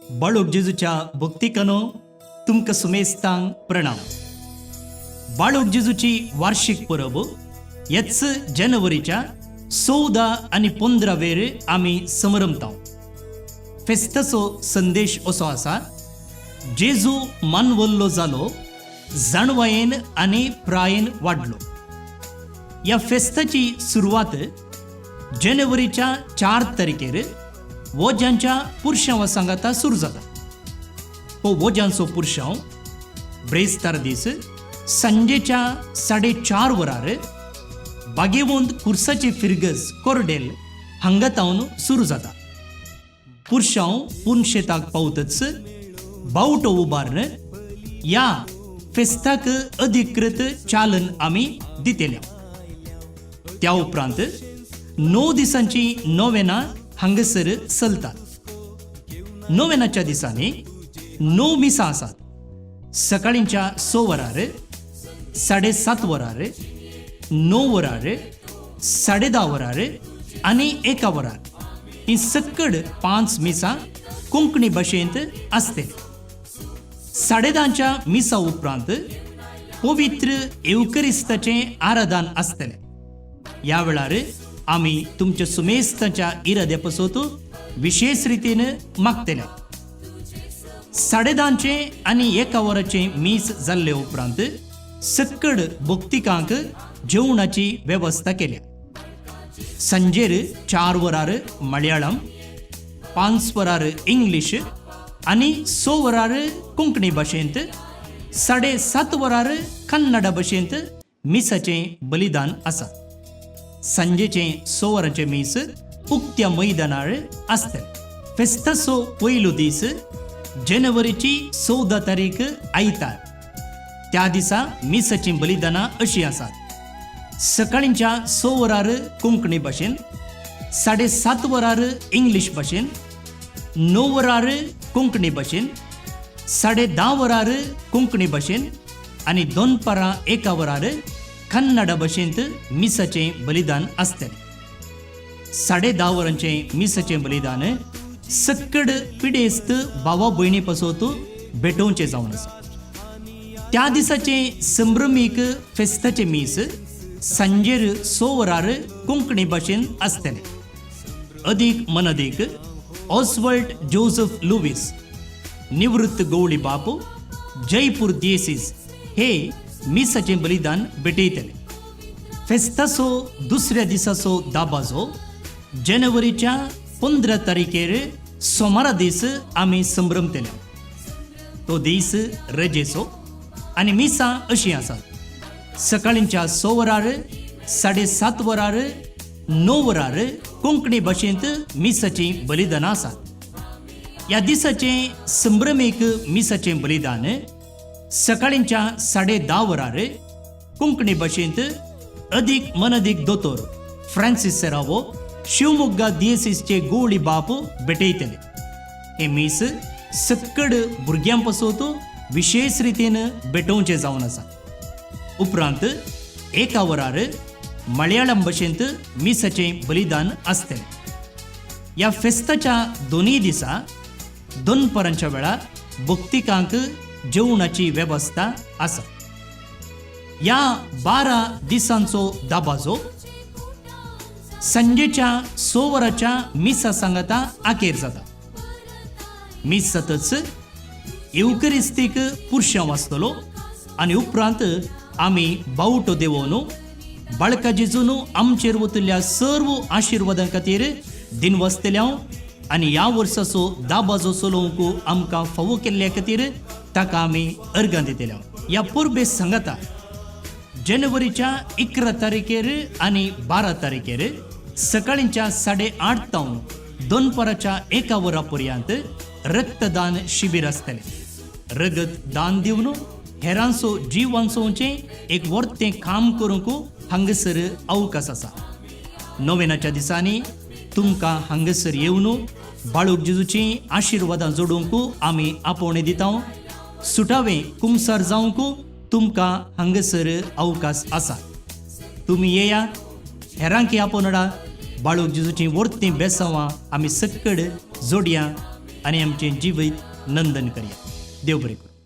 बाळूक जेजूच्या भक्तिकनो तुमकां सुमेस्तांक प्रणाम. बाळूक जेजूची वार्षिक परब ह्याच जानेवारीच्या 14 आनी 15 वेर आमी समरमता. फेस्ताचो संदेश असो आसा, जेजू मानवल्लो जालो, जाणवायेन आनी प्रायेन वाडलो. ह्या फेस्ताची सुरवात जानेवारीच्या 4 तारखेर वोजांच्या पुरशांवा सांगाता सुरू जाता. हो वोजांचो पुरशांव ब्रेस्तार दीस सांजेच्या 4:30 वरार बागेवंत खुर्साची फिरगस कोर्डेल हांगा तावन सुरू जाता. पुरशांव पुनशेताक पावतच बावटो उबारन ह्या फेस्ताक अधिकृत चालन आमी दितेल्या. त्या उपरांत 9 दिसांची नोवेना हांगसर चलतात. नोवेनाच्या दिसांनी 9 मिसां आसात. सकाळींच्या 6 वरार, 7:30 वरार, 9 वरार, 10:30 वरार आनी 1 वरार. ही सक्कड 5 मिसां कोंकणी भाशेंत आसतली. 10:30च्या मिसा उपरांत पवित्र एवकरिस्ताचें आराधन आसतलें. ह्या वेळार आमी तुमच्या सुमेस्ताच्या इराद्या पासत विशेष रितीन मागतले. 10:30 आनी 1 वराचें मीस जाल्ले उपरांत सक्कड भक्तिकांक जेवणाची वेवस्था केल्या. सांजेर 4 वरार मलयाळम, 5 वरार इंग्लीश आनी 6 वरार कोंकणी भाशेंत, 7:30 वरार कन्नड भाशेंत मिसाचें बलिदान आसा. सांजेचें 6 वरांचें मीस उक्त्या मैदानार आसतलें. फेस्ताचो पयलो दीस जानेवारीची 14 तारीख आयतार. त्या दिसा मिसाचीं बलिदानां अशीं आसात. सकाळींच्या 6 वरार कोंकणी भाशेन, 7:30 वरार इंग्लीश भाशेन, 9 वरार कोंकणी भाशेन, 10:30 वरार कोंकणी भाशेन आनी दनपारां 1 वरार कन्नड भाशेंत मिसाचें बलिदान आसतलें. 10:30 वरांचें मिसाचें बलिदान सक्कड पिडेस्त भावा भयणी पासत भेटोवचें जावन आसा. त्या दिसाचें संभ्रमीक फेस्ताचें मीस सांजेर 6 वरार कोंकणी भाशेन आसतलें. अदीक मनदीक ऑस्वर्ड जोसेफ लुईस, निवृत्त गवळी बाप, जयपूर दिएसीस हे मिसाचें बलिदान भेटयतले. फेस्ताचो दुसऱ्या दिसाचो दाबाजो जानेवारीच्या 15 तारखेर सोमारा दीस आमी संभ्रमतले. तो दीस रजेचो आनी मिसां अशीं आसात. सकाळींच्या 6 वरार, 7:30 वरार, 9 वरार कोंकणी भाशेंत मिसाचीं बलिदानां आसात. ह्या दिसाचें संभ्रमीक मिसाचें बलिदान सकाळींच्या 10:30 वरार कोंकणी भाशेंत अदीक मनदीक दोतोर फ्रांसीस सेरावो, शिवमोग्गा दिएसीसचे गवळी बाप भेटयतले. हे मीस सक्कड भुरग्यां पासत विशेष रितीन भेटोवचें जावन आसा. उपरांत 1 वरार मलयाळम भाशेंत मिसाचें बलिदान आसतलें. ह्या फेस्ताच्या दोनूय दिसा दनपारांच्या वेळार भक्तिकांक जेवणाची वेवस्था आसा. ह्या 12 दिसांचो दाबाजो सांजेच्या 6 वरांच्या मिसा सांगाता आखेर जाता. मीस जातच एवकरिस्तीक पुरशांव आसतलो आनी उपरांत आमी बावटो देवोवन बाळका जेजून आमचेर वतिल्ल्या सर्व आशिर्वादां खातीर दिनवसतल्या आनी ह्या वर्साचो दाबाजो चलोवंक आमकां फावो केल्ल्या खातीर ताका आमी अर्गां दितल्या. ह्या परबेस सांगाता जानेवारीच्या 11 तारखेर आनी 12 तारखेर सकाळींच्या 8:30 तावन दनपाराच्या 1 वरा पर्यंत रक्तदान शिबीर आसतलें. रगत दान दिवन हेरांचो जीव वाचोवचें एक वर्तें काम करूंक हांगसर अवकाश आसा. नोवेनाच्या दिसांनी तुमकां हांगसर येवन बाळूक जेजूची आशिर्वादां जोडूंक आमी आपोवणें दिता. सुटावें कुमसार जावंक तुमकां हांगसर अवकाश आसा. तुमी येयात, हेरांक आपोवनाडा. बाळूक जेजूची वर्तीं बेसांवां आमी सक्कड जोडया. आणि आमचे जिवीत नंदन करूया. देव बरे करू.